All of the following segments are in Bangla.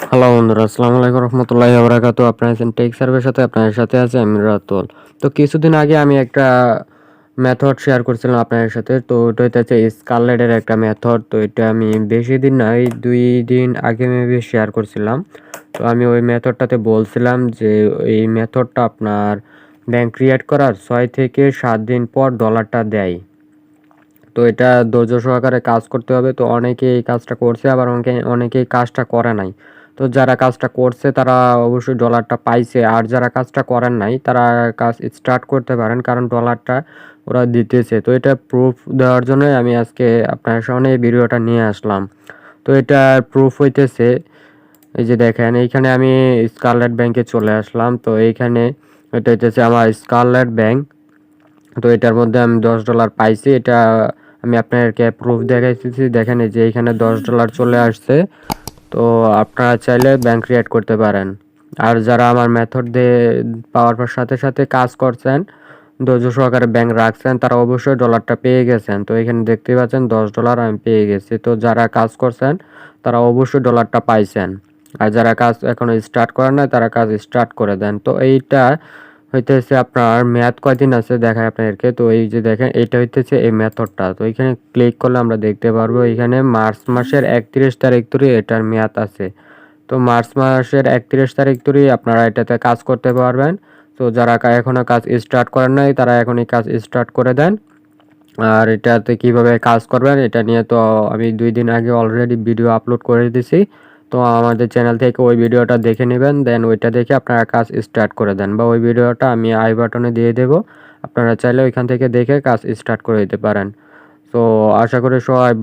হ্যালো বন্ধুরা, আসসালামু আলাইকুম রহমতুল্লাহি ওয়া বারাকাতুহু। আপনারা আছেন টেক সার্ভের সাথে, আপনাদের সাথে আছে আমি রাতুল। তো কিছুদিন আগে আমি একটা মেথড শেয়ার করছিলাম আপনাদের সাথে। তো ওটা হচ্ছে স্কারলেটের একটা মেথড। তো এটা আমি বেশি দিন না, এই 2 দিন আগে মেবি শেয়ার করছিলাম। তো আমি ওই মেথডটাতে বলছিলাম যে এই মেথডটা আপনার ব্যাংক ক্রিয়েট করার 6 থেকে 7 দিন পর ডলারটা দেয়। তো এটা ধৈর্য সহকারে কাজ করতে হবে। তো অনেকে এই কাজটা করছে, আবার অনেকে এই কাজটা করে নাই। তো যারা কাজটা করছে তারা অবশ্যই ডলারটা পাইছে, আর যারা কাজটা করেন নাই তারা কাজ স্টার্ট করতে পারেন, কারণ ডলারটা ওরা দিতেছে। তো এটা প্রুফ দেওয়ার জন্যই আমি আজকে আপনার সামনে এই ভিডিওটা নিয়ে আসলাম। তো এটার প্রুফ হইতেছে, এই যে দেখেন এইখানে আমি স্কারলেট ব্যাংকে চলে আসলাম। তো এইখানে এটা হইতেছে আমার স্কারলেট ব্যাংক। তো এটার মধ্যে আমি $10 পাইছি। এটা আমি আপনাদেরকে প্রুফ দেখাইতেছি। দেখেন এই যে এখানে $10 চলে আসছে। তো আপনারা চাইলে ব্যাংক ক্রিয়েট করতে পারেন। আর যারা আমার মেথড দিয়ে পাওয়ার পর সাথে সাথে কাজ করছেন, ধৈর্য সহকারে ব্যাংক রাখছেন, তারা অবশ্যই ডলারটা পেয়ে গেছেন। তো এখানে দেখতে পাচ্ছেন $10 আমি পেয়ে গেছি। তো যারা কাজ করছেন তারা অবশ্যই ডলারটা পাইছেন। আর যারা কাজ এখনো স্টার্ট করেন নাই তারা কাজ স্টার্ট করে দেন। তো এইটা হইতেছে আপনার মেয়াদ কয়দিন আছে দেখায় আপনাদেরকে। তো এই যে দেখেন এইটা হইতেছে এই মেথডটা। তো এখানে ক্লিক করলে আমরা দেখতে পারবো এখানে মার্চ মাসের 31 তারিখ ধরে এটার মেয়াদ আছে। তো মার্চ মাসের 31 তারিখ ধরে আপনারা এটাতে কাজ করতে পারবেন। তো যারা এখনো কাজ স্টার্ট করেন নাই তারা এখনই কাজ স্টার্ট করে দেন। আর এটাতে কিভাবে কাজ করবেন এটা নিয়ে তো আমি 2 দিন আগে অলরেডি ভিডিও আপলোড করে দিয়েছি। তো আমাদের চ্যানেল থেকে ওই ভিডিওটা দেখে নেবেন, দেন ওইটা দেখে আপনারা কাজ স্টার্ট করে দেন, বা ওই ভিডিওটা আমি আই বাটনে দিয়ে দেব। আপনারা চাইলে ওইখান থেকে দেখে কাজ স্টার্ট করে দিতে পারেন। তো আশা করি সবাই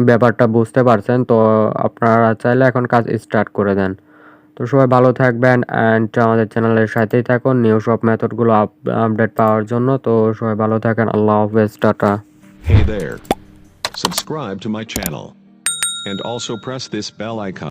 ব্যাপারটা বুঝতে পারছেন। তো আপনারা চাইলে এখন কাজ স্টার্ট করে দেন। তো সবাই ভালো থাকবেন অ্যান্ড আমাদের চ্যানেলের সাথেই থাকুন নিউ সব মেথডগুলো আপডেট পাওয়ার জন্য। তো সবাই ভালো থাকেন। আল্লাহ হাফেজ, tata. Hey there. Subscribe to my channel. And also press this bell icon.